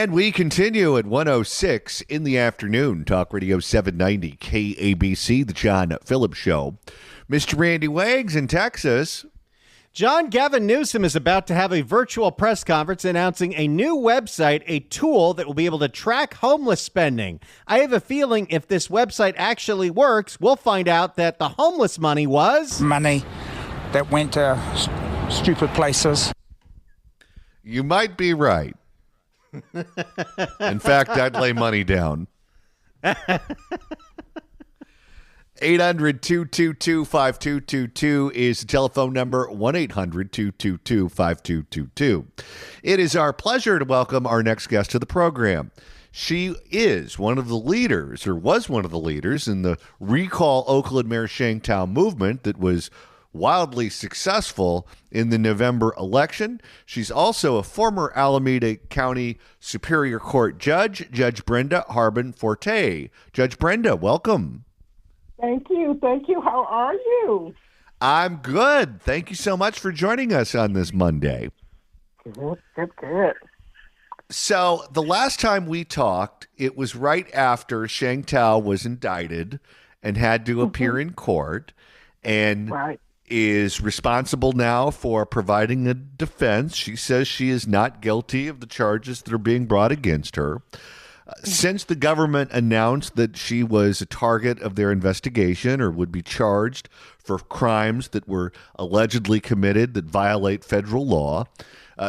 And we continue at 1:06 in the afternoon. Talk Radio 790 KABC, the John Phillips Show. Mr. Randy Wags in Texas. John Gavin Newsom is about to have a virtual press conference announcing a new website, a tool that will be able to track homeless spending. I have a feeling if this website actually works, we'll find out that the homeless money was money that went to stupid places. You might be right. In fact, I'd lay money down. 800-222-5222 is the telephone number, 1-800-222-5222. It is our pleasure to welcome our next guest to the program. She is one of the leaders, or was one of the leaders, in the Recall Oakland Mayor Sheng Thao movement that was wildly successful in the November election. She's also a former Alameda County Superior Court judge, Judge Brenda Harbin-Forte. Judge Brenda, welcome. Thank you. Thank you. How are you? I'm good. Thank you so much for joining us on this Monday. Good. So the last time we talked, it was right after Sheng Thao was indicted and had to appear in court and is responsible now for providing a defense. She says she is not guilty of the charges that are being brought against her. Since the government announced that she was a target of their investigation or would be charged for crimes that were allegedly committed that violate federal law,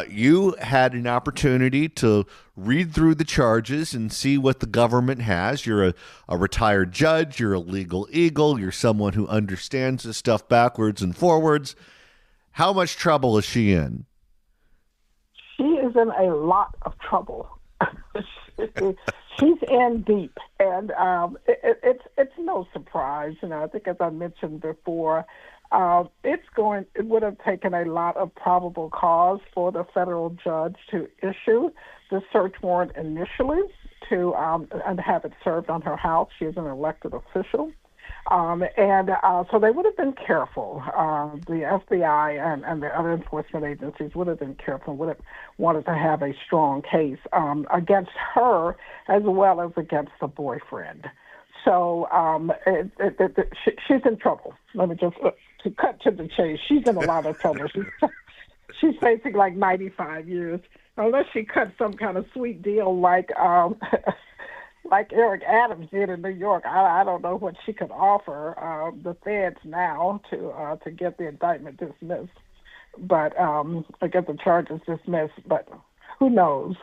you had an opportunity to read through the charges and see what the government has. You're a retired judge. You're a legal eagle. You're someone who understands this stuff backwards and forwards. How much trouble is she in? She is in a lot of trouble. She's in deep, and it's no surprise. I think, as I mentioned before, it would have taken a lot of probable cause for the federal judge to issue the search warrant initially to and have it served on her house. She is an elected official. So they would have been careful. The FBI and the other enforcement agencies would have been careful, would have wanted to have a strong case against her as well as against the boyfriend. So she's in trouble. Let me just, to cut to the chase, she's in a lot of trouble. She's facing like 95 years, unless she cuts some kind of sweet deal like Eric Adams did in New York. I don't know what she could offer the feds now to get the indictment dismissed, but get the charges dismissed. But who knows?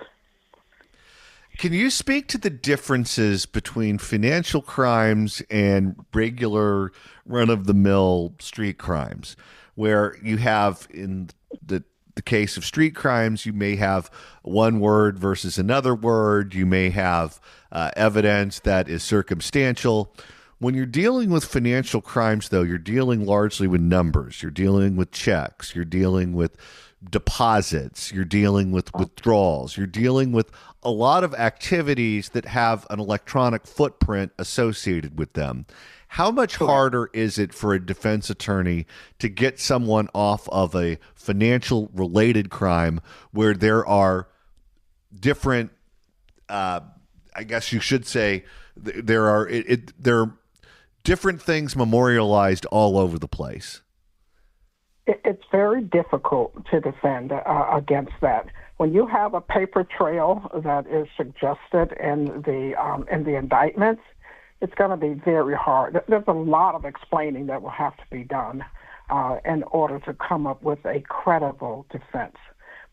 Can you speak to the differences between financial crimes and regular run-of-the-mill street crimes, where you have in the case of street crimes, you may have one word versus another word. You may have evidence that is circumstantial. When you're dealing with financial crimes, though, you're dealing largely with numbers. You're dealing with checks. You're dealing with deposits. You're dealing with withdrawals. You're dealing with a lot of activities that have an electronic footprint associated with them. How much harder is it for a defense attorney to get someone off of a financial related crime where there are different, I guess you should say, there are different things memorialized all over the place? It's very difficult to defend against that. When you have a paper trail that is suggested in the indictments, it's going to be very hard. There's a lot of explaining that will have to be done in order to come up with a credible defense.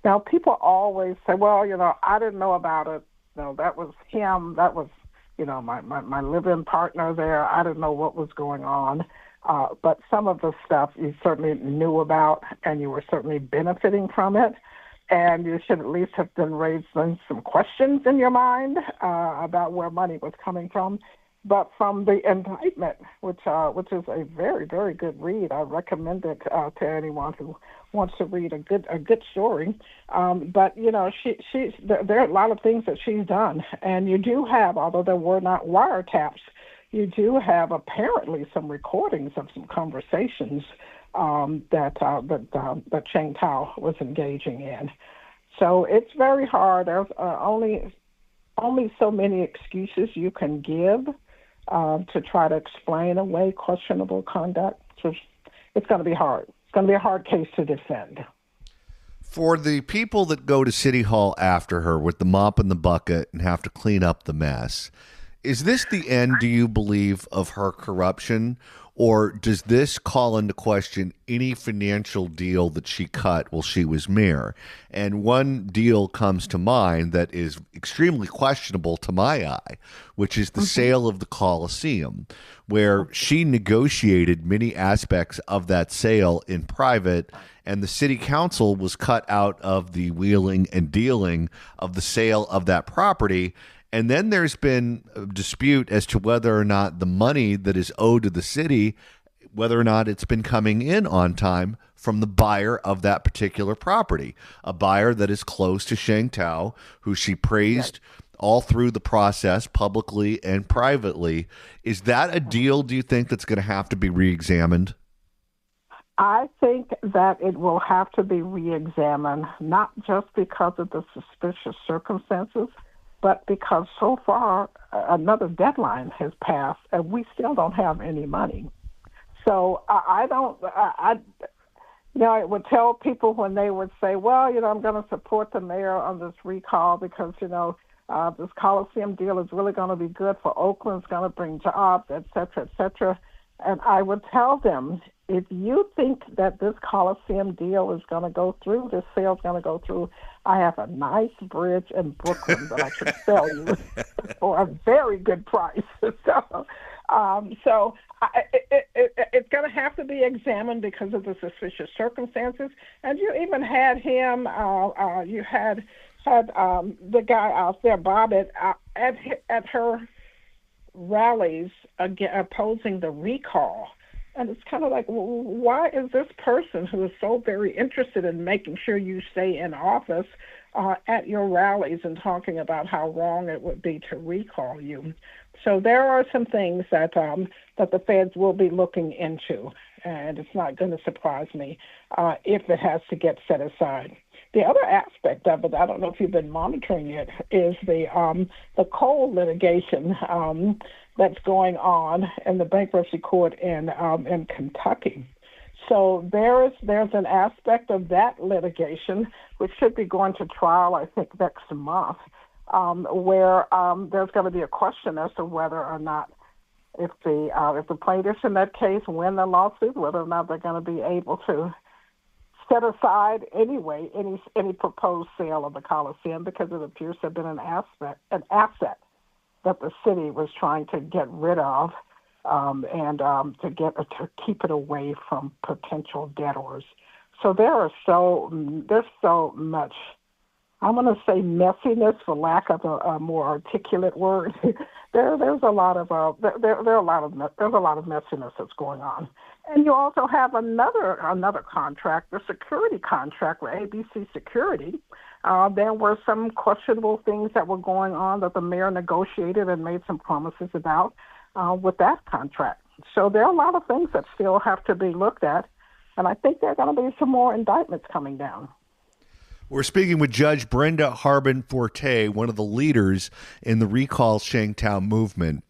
Now, people always say, well, I didn't know about it. That was him. That was, my live-in partner there. I didn't know what was going on. But some of the stuff you certainly knew about, and you were certainly benefiting from it. And you should at least have been raising some questions in your mind about where money was coming from. But from the indictment, which is a very, very good read, I recommend it to anyone who wants to read a good story. But there are a lot of things that she's done, and you do have, although there were not wiretaps, you do have apparently some recordings of some conversations that Sheng Thao was engaging in. So it's very hard. There's only only so many excuses you can give to try to explain away questionable conduct. So it's going to be hard. It's going to be a hard case to defend. For the people that go to City Hall after her with the mop and the bucket and have to clean up the mess, is this the end, do you believe, of her corruption? Or does this call into question any financial deal that she cut while she was mayor? And one deal comes to mind that is extremely questionable to my eye, which is the sale of the Coliseum, where she negotiated many aspects of that sale in private, and the city council was cut out of the wheeling and dealing of the sale of that property. And then there's been a dispute as to whether or not the money that is owed to the city, whether or not it's been coming in on time from the buyer of that particular property, a buyer that is close to Sheng Thao, who she praised all through the process, publicly and privately. Is that a deal, do you think, that's going to have to be reexamined? I think that it will have to be reexamined, not just because of the suspicious circumstances, but because so far another deadline has passed and we still don't have any money. So I would tell people when they would say, well, I'm going to support the mayor on this recall because, this Coliseum deal is really going to be good for Oakland, it's going to bring jobs, et cetera, et cetera. And I would tell them, if you think that this Coliseum deal is going to go through, this sale is going to go through, I have a nice bridge in Brooklyn that I could sell you for a very good price. It's going to have to be examined because of the suspicious circumstances. And you even had him, you had the guy out there, Bob, at her rallies opposing the recall. And it's kind of like, why is this person who is so very interested in making sure you stay in office at your rallies and talking about how wrong it would be to recall you? So there are some things that the feds will be looking into, and it's not going to surprise me if it has to get set aside. The other aspect of it, I don't know if you've been monitoring it, is the coal litigation that's going on in the bankruptcy court in Kentucky. So there's an aspect of that litigation which should be going to trial, I think, next month, where there's going to be a question as to whether or not if the plaintiffs in that case win the lawsuit, whether or not they're going to be able to set aside anyway any proposed sale of the Coliseum, because it appears to have been an asset that the city was trying to get rid of and to keep it away from potential debtors. So there's so much, I'm going to say messiness for lack of a more articulate word. There's a lot of messiness that's going on. And you also have another contract, the security contract with ABC Security. There were some questionable things that were going on that the mayor negotiated and made some promises about with that contract. So there are a lot of things that still have to be looked at, and I think there are going to be some more indictments coming down. We're speaking with Judge Brenda Harbin-Forte, one of the leaders in the Recall Sheng Thao movement.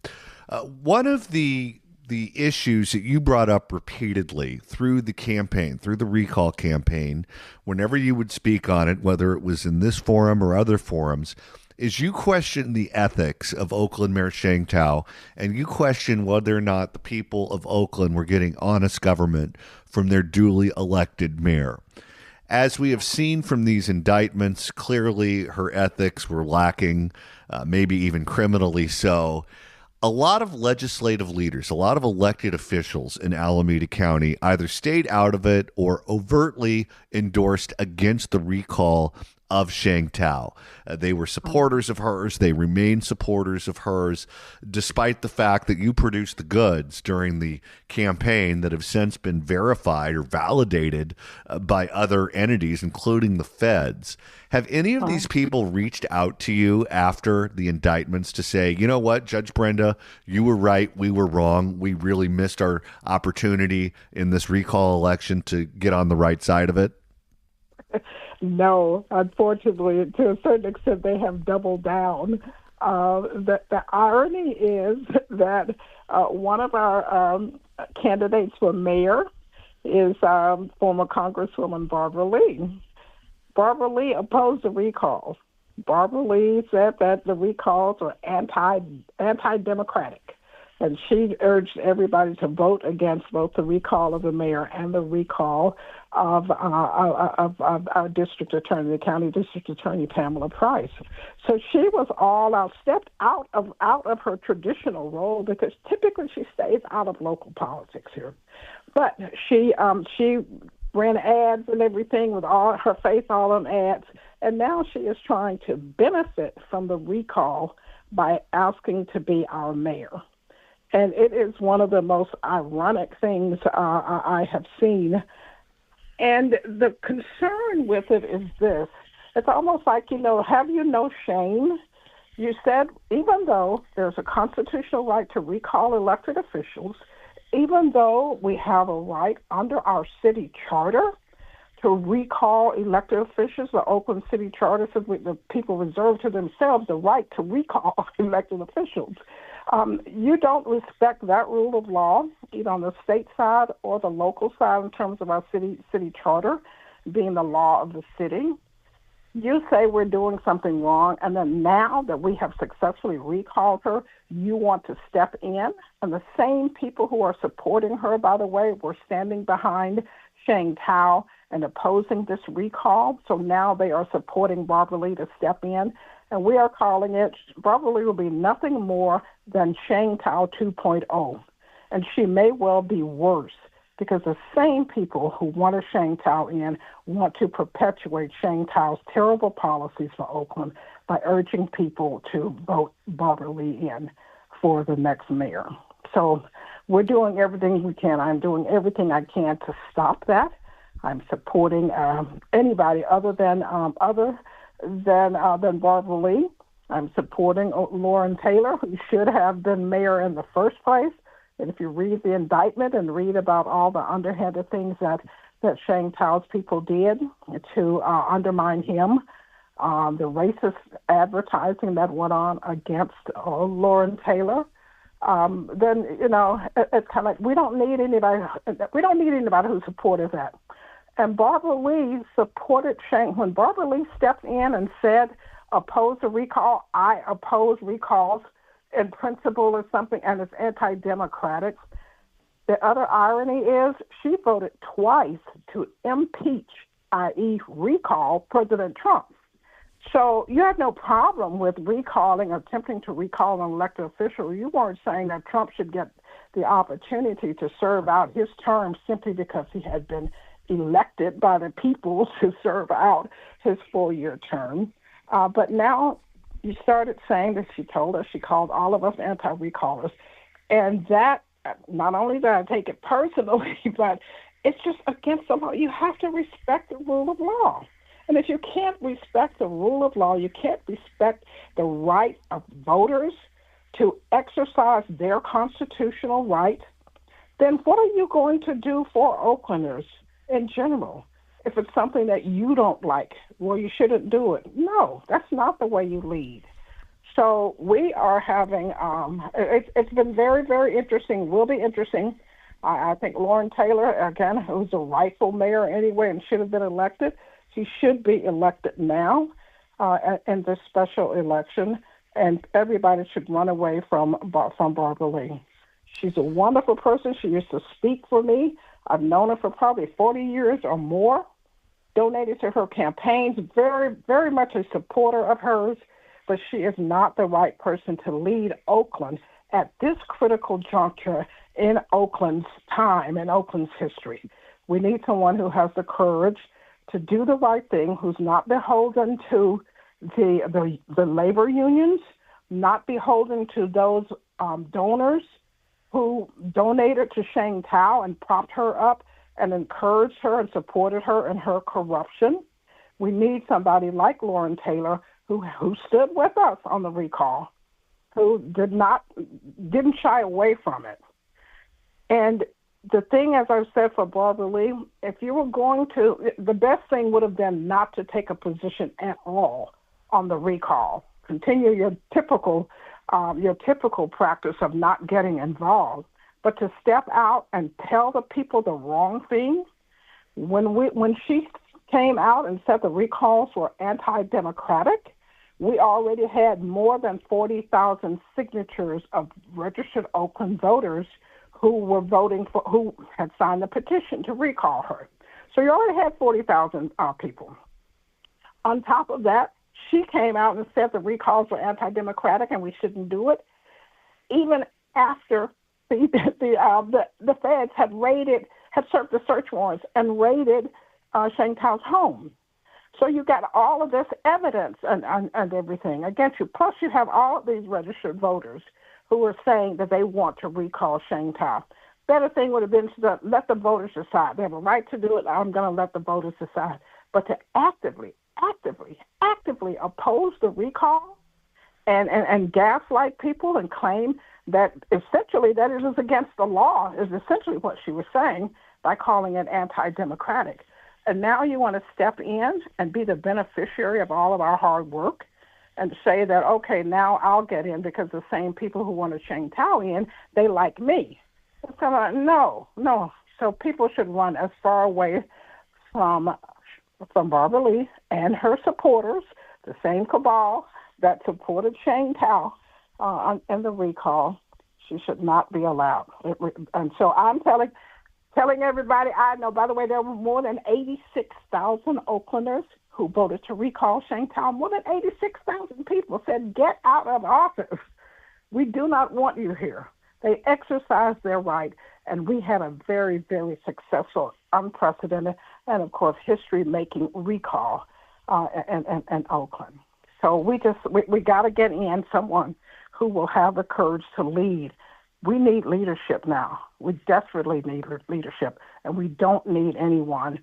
One of the issues that you brought up repeatedly through the campaign, through the recall campaign, whenever you would speak on it, whether it was in this forum or other forums, is you question the ethics of Oakland Mayor Sheng Thao, and you question whether or not the people of Oakland were getting honest government from their duly elected mayor. As we have seen from these indictments, clearly her ethics were lacking, maybe even criminally so. A lot of legislative leaders, a lot of elected officials in Alameda County either stayed out of it or overtly endorsed against the recall of Sheng Thao. They were supporters of hers. They remain supporters of hers, despite the fact that you produced the goods during the campaign that have since been verified or validated by other entities, including the feds. Have any of these people reached out to you after the indictments to say, you know what, Judge Brenda, you were right, we were wrong, we really missed our opportunity in this recall election to get on the right side of it? No, unfortunately, to a certain extent, they have doubled down The irony is that one of our candidates for mayor is former Congresswoman Barbara Lee. Barbara Lee opposed the recalls. Barbara Lee said that the recalls were anti-democratic, and she urged everybody to vote against both the recall of the mayor and the recall of our district attorney, the county district attorney, Pamela Price. So she was all out, stepped out of her traditional role, because typically she stays out of local politics here. But she ran ads and everything with all her face all on ads, and now she is trying to benefit from the recall by asking to be our mayor. And it is one of the most ironic things I have seen. And the concern with it is this. It's almost like, have you no shame? You said even though there's a constitutional right to recall elected officials, even though we have a right under our city charter to recall elected officials, the Oakland City Charter says the people reserve to themselves the right to recall elected officials. You don't respect that rule of law, either on the state side or the local side, in terms of our city charter being the law of the city. You say we're doing something wrong, and then now that we have successfully recalled her, you want to step in. And the same people who are supporting her, by the way, were standing behind Sheng Thao and opposing this recall. So now they are supporting Barbara Lee to step in. And we are calling it, Barbara Lee will be nothing more than Sheng Thao 2.0. And she may well be worse, because the same people who wanted Sheng Thao in want to perpetuate Sheng Thao's terrible policies for Oakland by urging people to vote Barbara Lee in for the next mayor. So we're doing everything we can. I'm doing everything I can to stop that. I'm supporting anybody other than Barbara Lee. I'm supporting Lauren Taylor, who should have been mayor in the first place. And if you read the indictment and read about all the underhanded things that Sheng Thao's people did to undermine him, the racist advertising that went on against Lauren Taylor, then it's kind of like we don't need anybody who supported that. And Barbara Lee supported Sheng. When Barbara Lee stepped in and said, oppose the recall, I oppose recalls in principle or something, and it's anti-democratic. The other irony is she voted twice to impeach, i.e. recall, President Trump. So you had no problem with recalling, attempting to recall an elected official. You weren't saying that Trump should get the opportunity to serve out his term simply because he had been elected by the people to serve out his 4-year term. But now you started saying that she told us, she called all of us anti-recallers. And that, not only that I take it personally, but it's just against the law. You have to respect the rule of law. And if you can't respect the rule of law, you can't respect the right of voters to exercise their constitutional right, then what are you going to do for Oaklanders in general? If it's something that you don't like, well, you shouldn't do it. No, that's not the way you lead. So we are having, it's been very, very interesting, will be interesting. I think Lauren Taylor, again, who's a rightful mayor anyway and should have been elected, she should be elected now in this special election, and everybody should run away from Barbara Lee. She's a wonderful person. She used to speak for me. I've known her for probably 40 years or more, donated to her campaigns, very, very much a supporter of hers, but she is not the right person to lead Oakland at this critical juncture in Oakland's time, in Oakland's history. We need someone who has the courage to do the right thing, who's not beholden to the labor unions, not beholden to those donors who donated to Sheng Thao and propped her up and encouraged her and supported her in her corruption. We need somebody like Lauren Taylor who stood with us on the recall, who didn't shy away from it. And the thing, as I've said for Barbara Lee, if you were going to, the best thing would have been not to take a position at all on the recall. continue your typical practice of not getting involved, but to step out and tell the people the wrong thing. When she came out and said the recalls were anti-democratic, we already had more than 40,000 signatures of registered Oakland voters who had signed the petition to recall her. So you already had 40,000 people. On top of that, she came out and said the recalls were anti-democratic and we shouldn't do it, even after the feds had served the search warrants and raided Sheng Thao's home. So you got all of this evidence and everything against you. Plus, you have all of these registered voters who are saying that they want to recall Sheng Thao. Better thing would have been to let the voters decide. They have a right to do it. I'm going to let the voters decide. But to actively oppose the recall and gaslight people and claim that essentially that it is against the law is essentially what she was saying by calling it anti-democratic. And now you want to step in and be the beneficiary of all of our hard work and say that, okay, now I'll get in because the same people who want to Sheng Thao in, they like me. It's kind of like, no. So people should run as far away from Barbara Lee and her supporters, the same cabal that supported Sheng Thao in the recall. She should not be allowed. And so I'm telling everybody I know, by the way, there were more than 86,000 Oaklanders who voted to recall Sheng Thao. More than 86,000 people said, get out of office. We do not want you here. They exercised their right, and we had a very, very successful, unprecedented, and of course, history-making recall in Oakland. So we got to get in someone who will have the courage to lead. We need leadership now. We desperately need leadership, and we don't need anyone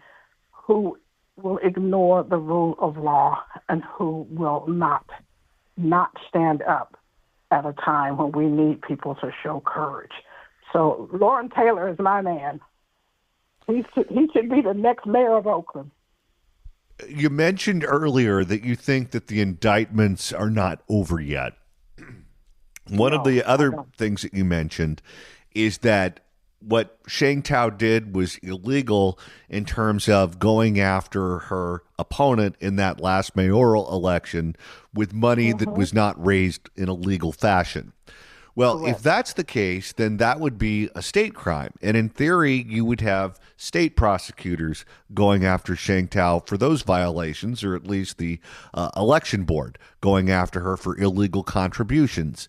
who will ignore the rule of law and who will not stand up at a time when we need people to show courage. So Lauren Taylor is my man. He should be the next mayor of Oakland. You mentioned earlier that you think that the indictments are not over yet. One of the other things that you mentioned is that what Sheng Thao did was illegal in terms of going after her opponent in that last mayoral election with money that was not raised in a legal fashion. Well, correct. If that's the case, then that would be a state crime. And in theory, you would have state prosecutors going after Sheng Thao for those violations, or at least the election board going after her for illegal contributions.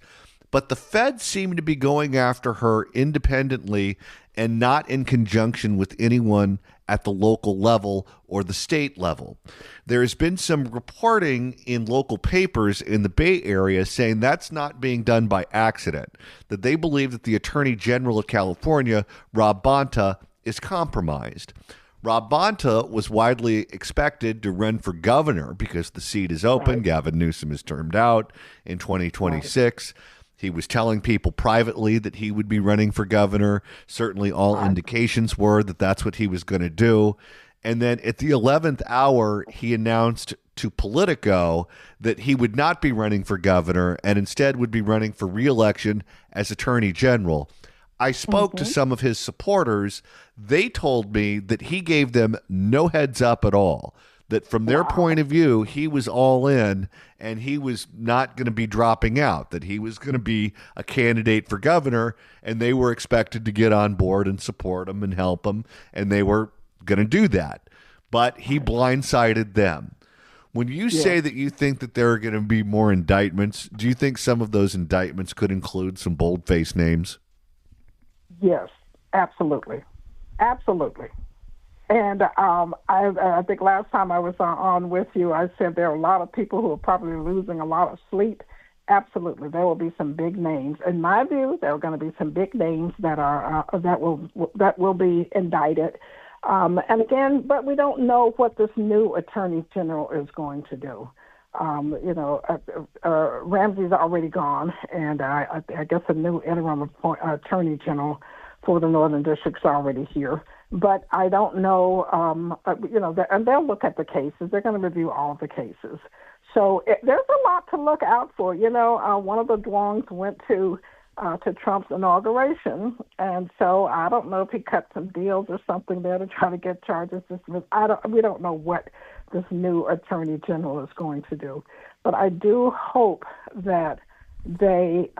But the feds seem to be going after her independently and not in conjunction with anyone at the local level or the state level. There has been some reporting in local papers in the Bay Area saying that's not being done by accident, that they believe that the Attorney General of California, Rob Bonta, is compromised. Rob Bonta was widely expected to run for governor because the seat is open. Right. Gavin Newsom is termed out in 2026. Right. He was telling people privately that he would be running for governor. Certainly all indications were that that's what he was going to do. And then at the 11th hour, he announced to Politico that he would not be running for governor and instead would be running for re-election as attorney general. I spoke to some of his supporters. They told me that he gave them no heads up at all, that from their point of view, he was all in and he was not going to be dropping out, that he was going to be a candidate for governor, and they were expected to get on board and support him and help him, and they were going to do that. But he blindsided them. When you say that you think that there are going to be more indictments, do you think some of those indictments could include some bold-faced names? Yes, absolutely. Absolutely. And I think last time I was on with you, I said there are a lot of people who are probably losing a lot of sleep. Absolutely, there will be some big names. In my view, there are going to be some big names that will be indicted. And again, but we don't know what this new attorney general is going to do. Ramsey's already gone, and I guess a new interim attorney general for the Northern District's already here. But I don't know, and they'll look at the cases. They're going to review all of the cases. So there's a lot to look out for. One of the drongs went to Trump's inauguration, and so I don't know if he cut some deals or something there to try to get charges dismissed. We don't know what this new attorney general is going to do, but I do hope that they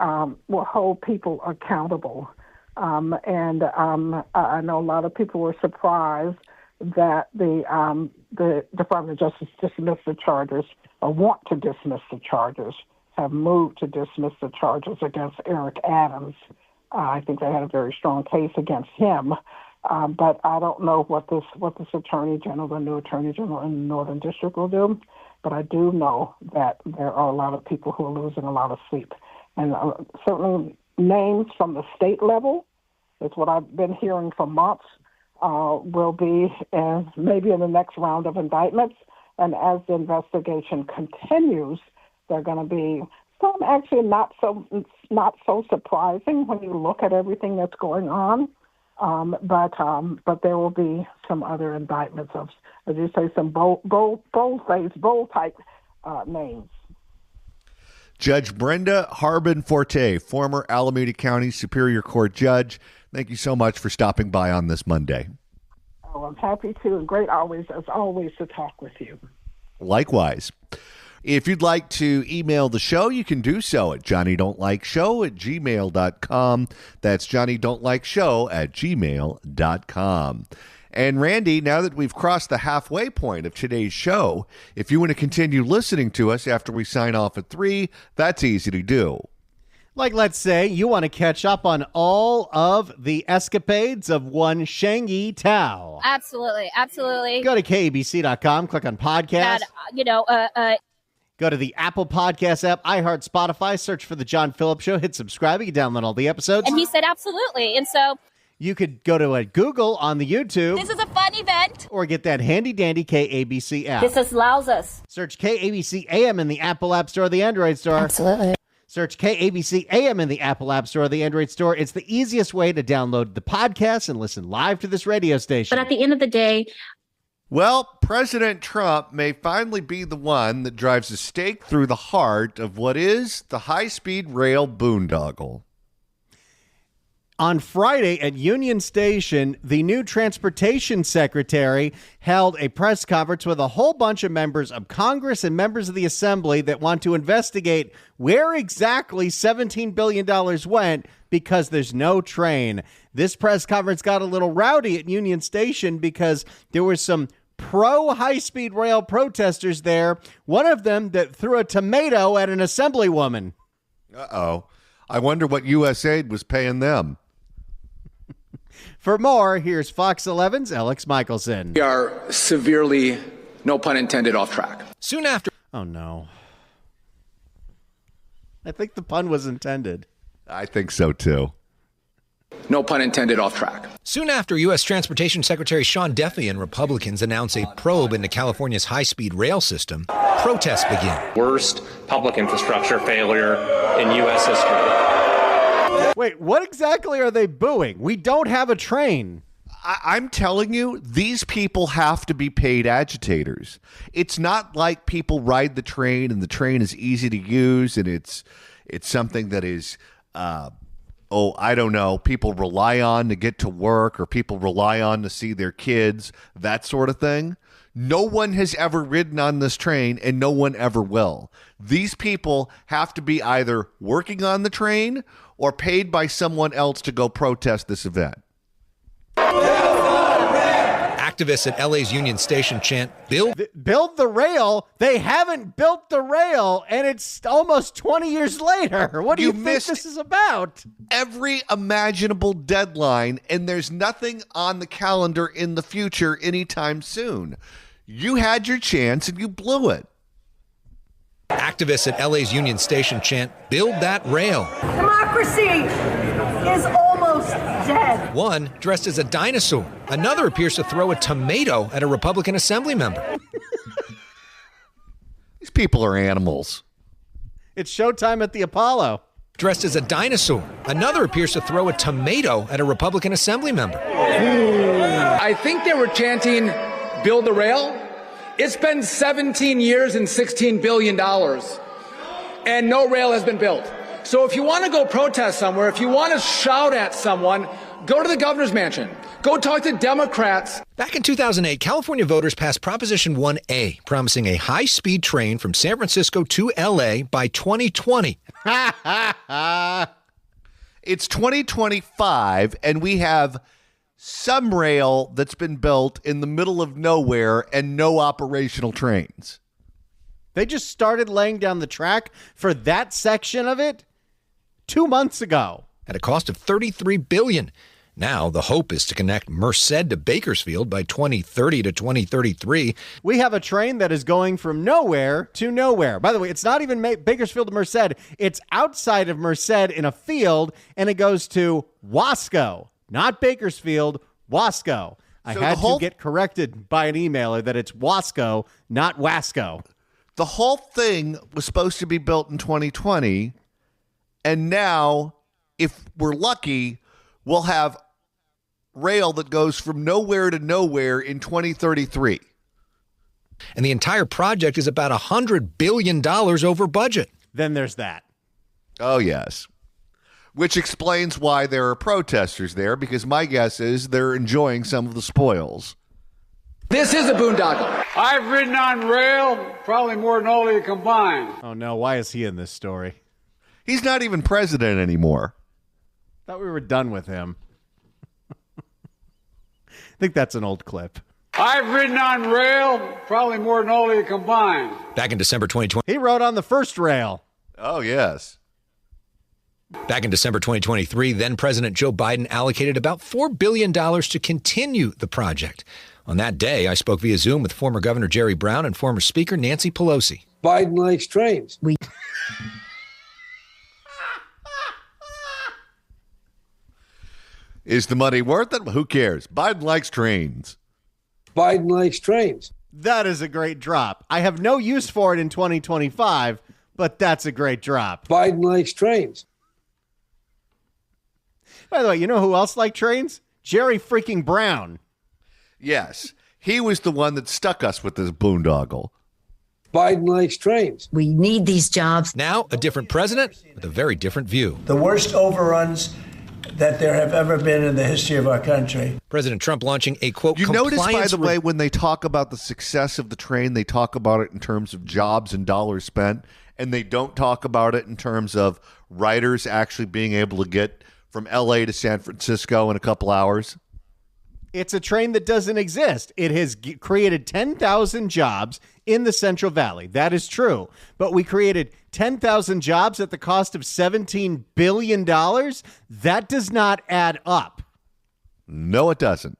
will hold people accountable. And I know a lot of people were surprised that the Department of Justice dismissed the charges, or want to dismiss the charges, have moved to dismiss the charges against Eric Adams. I think they had a very strong case against him. But I don't know what this attorney general, the new attorney general in the Northern District, will do. But I do know that there are a lot of people who are losing a lot of sleep. And certainly names from the state level, that's what I've been hearing for months, will be maybe in the next round of indictments. And as the investigation continues, there are going to be some actually not so surprising when you look at everything that's going on. But there will be some other indictments of, as you say, some bold type names. Judge Brenda Harbin-Forte, former Alameda County Superior Court judge, thank you so much for stopping by on this Monday. Oh, I'm happy to, and great as always to talk with you. Likewise. If you'd like to email the show, you can do so at johnnydon'tlikeshow@gmail.com. That's johnnydon'tlikeshow@gmail.com. And Randy, now that we've crossed the halfway point of today's show, if you want to continue listening to us after we sign off at 3, that's easy to do. Like, let's say you want to catch up on all of the escapades of one Sheng Thao. Absolutely. Go to KABC.com, click on podcast. And, Go to the Apple Podcast app, iHeart, Spotify, search for The John Phillips Show, hit subscribe, you can download all the episodes. and he said absolutely. And so You could go to Google on the YouTube. this is a fun event. Or get that handy-dandy KABC app. This allows us. Search KABC AM in the Apple App Store or the Android Store. Absolutely. Search KABC AM in the Apple App Store or the Android Store. It's the easiest way to download the podcast and listen live to this radio station. But at the end of the day, Well, President Trump may finally be the one that drives a stake through the heart of what is the high-speed rail boondoggle. On Friday at Union Station, the new transportation secretary held a press conference with a whole bunch of members of Congress and members of the Assembly that want to investigate where exactly $17 billion went because there's no train. This press conference got a little rowdy at Union Station because there were some pro-high-speed rail protesters there, one of them that threw a tomato at an Assemblywoman. Uh-oh. I wonder what USAID was paying them. For more, here's Fox 11's Alex Michelson. We are severely, no pun intended, off track. Soon after. Oh, no. I think the pun was intended. I think so, too. No pun intended, off track. Soon after U.S. Transportation Secretary Sean Duffy and Republicans announce a probe into California's high-speed rail system, protests begin. Worst public infrastructure failure in U.S. history. Wait, what exactly are they booing? We don't have a train. I'm telling you, these people have to be paid agitators. It's not like people ride the train and the train is easy to use and it's something that is, I don't know, people rely on to get to work or people rely on to see their kids, that sort of thing. No one has ever ridden on this train and no one ever will. These people have to be either working on the train or paid by someone else to go protest this event. Activists at LA's Union Station chant, build the rail? They haven't built the rail, and it's almost 20 years later. What do you think this is about? Every imaginable deadline, and there's nothing on the calendar in the future anytime soon. You had your chance, and you blew it. Activists at LA's Union Station chant, build that rail. Democracy is almost dead. One dressed as a dinosaur. Another appears to throw a tomato at a Republican Assembly member. These people are animals. It's showtime at the Apollo. Dressed as a dinosaur. Another appears to throw a tomato at a Republican Assembly member. I think they were chanting, build the rail, It's been 17 years and $16 billion, and no rail has been built. So if you want to go protest somewhere, if you want to shout at someone, go to the governor's mansion. Go talk to Democrats. Back in 2008, California voters passed Proposition 1A, promising a high-speed train from San Francisco to L.A. by 2020. It's 2025, and we have some rail that's been built in the middle of nowhere and no operational trains. They just started laying down the track for that section of it 2 months ago. At a cost of $33 billion. Now, the hope is to connect Merced to Bakersfield by 2030 to 2033. We have a train that is going from nowhere to nowhere. By the way, it's not even Bakersfield to Merced. It's outside of Merced in a field, and it goes to Wasco, not Bakersfield, Wasco. I had to get corrected by an emailer that it's Wasco, not Wasco. The whole thing was supposed to be built in 2020, and now, if we're lucky, we'll have rail that goes from nowhere to nowhere in 2033. And the entire project is about $100 billion over budget. Then there's that. Oh, yes. Which explains why there are protesters there, because my guess is they're enjoying some of the spoils. This is a boondoggle. I've ridden on rail probably more than all of you combined. Oh, no. Why is he in this story? He's not even president anymore. Thought we were done with him. I think that's an old clip. I've ridden on rail probably more than all of you combined. Back in December 2020. He rode on the first rail. Oh, yes. Back in December 2023, then President Joe Biden allocated about $4 billion to continue the project. On that day, I spoke via Zoom with former Governor Jerry Brown and former Speaker Nancy Pelosi. Biden likes trains. Is the money worth it? Who cares? Biden likes trains. Biden likes trains. That is a great drop. I have no use for it in 2025, but that's a great drop. Biden likes trains. By the way, you know who else liked trains? Jerry freaking Brown. Yes. He was the one that stuck us with this boondoggle. Biden likes trains. We need these jobs. Now, a different president with a very different view. The worst overruns that there have ever been in the history of our country. President Trump launching a, quote, You notice, by the way, when they talk about the success of the train, they talk about it in terms of jobs and dollars spent, and they don't talk about it in terms of riders actually being able to get from L.A. to San Francisco in a couple hours. It's a train that doesn't exist. It has created 10,000 jobs in the Central Valley. That is true. But we created 10,000 jobs at the cost of $17 billion. That does not add up. No, it doesn't.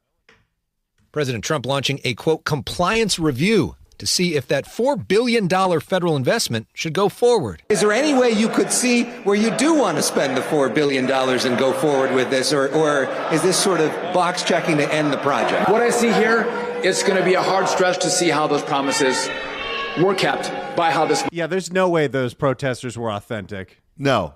President Trump launching a, quote, compliance review to see if that $4 billion federal investment should go forward. Is there any way you could see where you do want to spend the $4 billion and go forward with this, or is this sort of box checking to end the project? What I see here, it's going to be a hard stretch to see how those promises were kept by how this... Yeah, there's no way those protesters were authentic. No,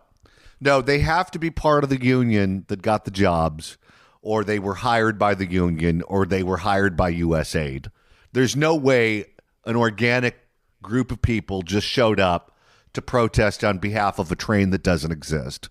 they have to be part of the union that got the jobs, or they were hired by the union, or they were hired by USAID. There's no way an organic group of people just showed up to protest on behalf of a train that doesn't exist.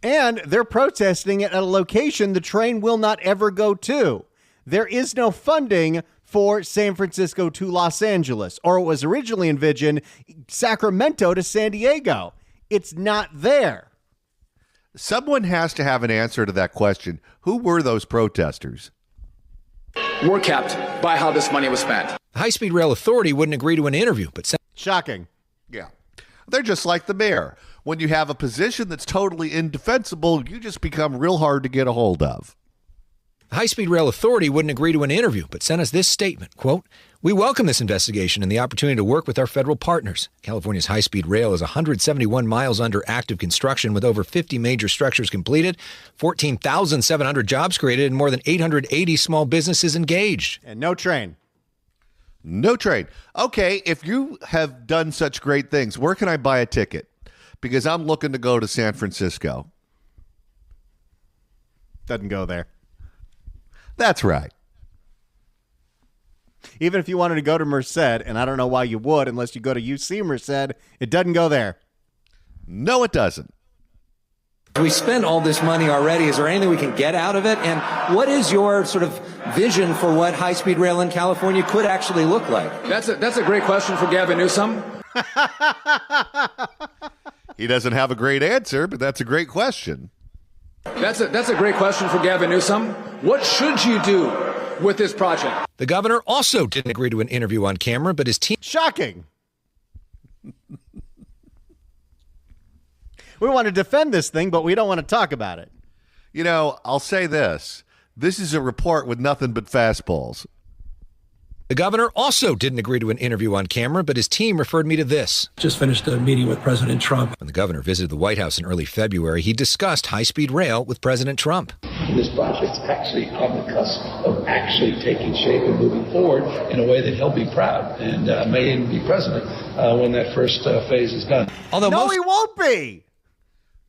And they're protesting at a location the train will not ever go to. There is no funding for San Francisco to Los Angeles, or it was originally envisioned Sacramento to San Diego. It's not there. Someone has to have an answer to that question. Who were those protesters? Were kept by how this money was spent. The High-Speed Rail Authority wouldn't agree to an interview, but... Shocking. Yeah. They're just like the mayor. When you have a position that's totally indefensible, you just become real hard to get a hold of. The High-Speed Rail Authority wouldn't agree to an interview, but sent us this statement, quote, we welcome this investigation and the opportunity to work with our federal partners. California's high-speed rail is 171 miles under active construction with over 50 major structures completed, 14,700 jobs created, and more than 880 small businesses engaged. And no train. No train. Okay, if you have done such great things, where can I buy a ticket? Because I'm looking to go to San Francisco. Doesn't go there. That's right. Even if you wanted to go to Merced, and I don't know why you would unless you go to UC Merced, it doesn't go there. No, it doesn't. We spent all this money already. Is there anything we can get out of it? And what is your sort of vision for what high-speed rail in California could actually look like? That's a great question for Gavin Newsom. He doesn't have a great answer, but that's a great question. That's a great question for Gavin Newsom. What should you do with this project? The governor also didn't agree to an interview on camera, but his team... Shocking. We want to defend this thing, but we don't want to talk about it. You know, I'll say this. This is a report with nothing but fastballs. The governor also didn't agree to an interview on camera, but his team referred me to this. Just finished a meeting with President Trump. When the governor visited the White House in early February, he discussed high-speed rail with President Trump. This project's actually on the cusp of actually taking shape and moving forward in a way that he'll be proud and may even be president when that first phase is done. Although he won't be.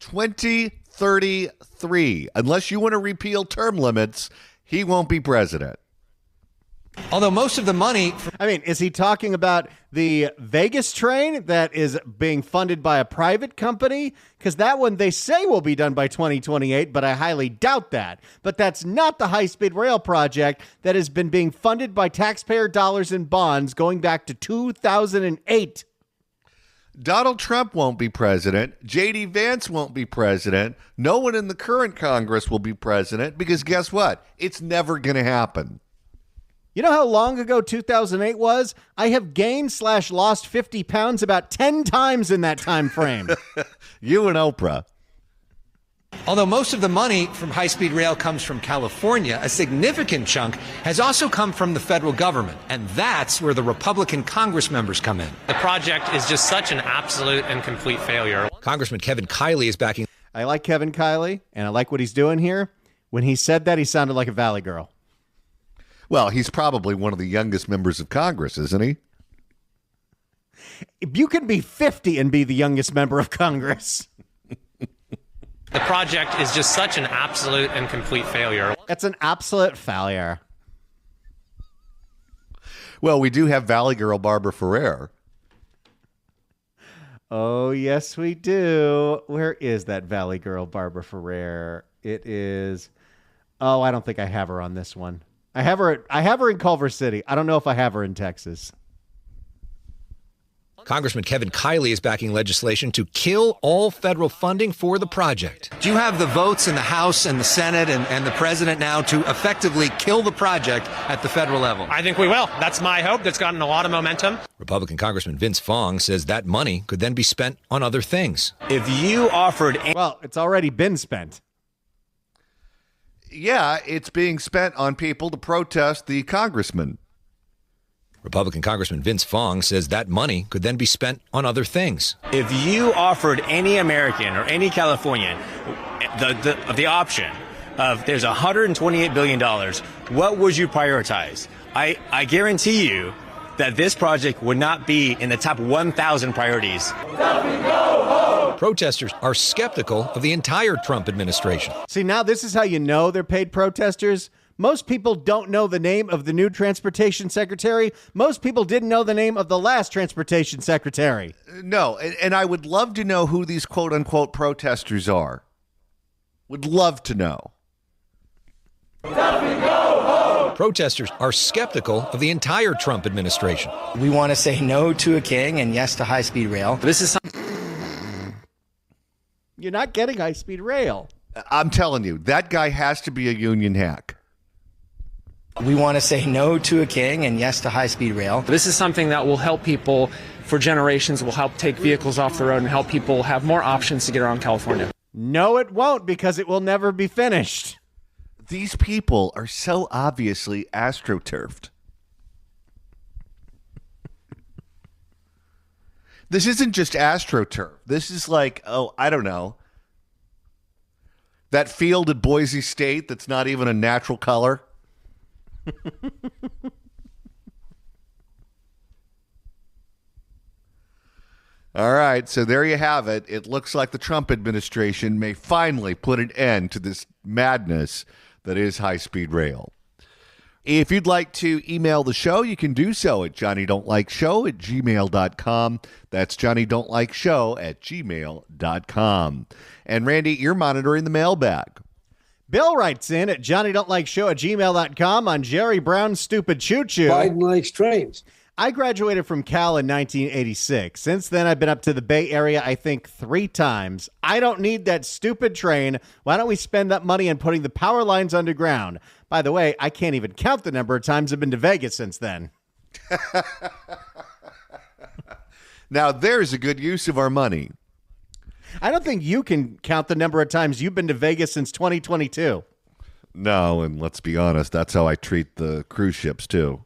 2033. Unless you want to repeal term limits, he won't be president. Although most of the money... is he talking about the Vegas train that is being funded by a private company? Because that one they say will be done by 2028, but I highly doubt that. But that's not the high-speed rail project that has been being funded by taxpayer dollars and bonds going back to 2008. Donald Trump won't be president. J.D. Vance won't be president. No one in the current Congress will be president because guess what? It's never going to happen. You know how long ago 2008 was? I have gained/lost 50 pounds about 10 times in that time frame. You and Oprah. Although most of the money from high-speed rail comes from California, a significant chunk has also come from the federal government, and that's where the Republican Congress members come in. The project is just such an absolute and complete failure. Congressman Kevin Kiley is backing... I like Kevin Kiley, and I like what he's doing here. When he said that, he sounded like a Valley girl. Well, he's probably one of the youngest members of Congress, isn't he? You can be 50 and be the youngest member of Congress. The project is just such an absolute and complete failure. It's an absolute failure. Well, we do have Valley Girl Barbara Ferrer. Oh, yes, we do. Where is that Valley Girl Barbara Ferrer? It is... Oh, I don't think I have her on this one. I have her in Culver City. I don't know if I have her in Texas. Congressman Kevin Kiley is backing legislation to kill all federal funding for the project. Do you have the votes in the House and the Senate and the president now to effectively kill the project at the federal level? I think we will. That's my hope. That's gotten a lot of momentum. Republican Congressman Vince Fong says that money could then be spent on other things. If you offered... Well, it's already been spent. Yeah, it's being spent on people to protest the congressman. Republican Congressman Vince Fong says that money could then be spent on other things. If you offered any American or any Californian the option of there's $128 billion, what would you prioritize? I guarantee you that this project would not be in the top 1,000 priorities. Protesters are skeptical of the entire Trump administration. See, now this is how you know they're paid protesters. Most people don't know the name of the new transportation secretary. Most people didn't know the name of the last transportation secretary. No, and I would love to know who these quote-unquote protesters are. Would love to know. Protesters are skeptical of the entire Trump administration. We want to say no to a king and yes to high-speed rail. This is You're not getting high-speed rail. I'm telling you, that guy has to be a union hack. We want to say no to a king and yes to high-speed rail. This is something that will help people for generations, will help take vehicles off the road and help people have more options to get around California. No, it won't, because it will never be finished. These people are so obviously astroturfed. This isn't just astroturf. This is like, oh, I don't know, that field at Boise State that's not even a natural color. All right, so there you have it. It looks like the Trump administration may finally put an end to this madness that is high-speed rail. If you'd like to email the show, you can do so at johnnydon'tlikeshow@gmail.com. That's johnnydon'tlikeshow@gmail.com. And Randy, you're monitoring the mailbag. Bill writes in at johnnydon'tlikeshow@gmail.com on Jerry Brown's stupid choo-choo. Biden likes trains. I graduated from Cal in 1986. Since then, I've been up to the Bay Area, I think, 3 times. I don't need that stupid train. Why don't we spend that money on putting the power lines underground? By the way, I can't even count the number of times I've been to Vegas since then. Now, there's a good use of our money. I don't think you can count the number of times you've been to Vegas since 2022. No, and let's be honest, that's how I treat the cruise ships, too.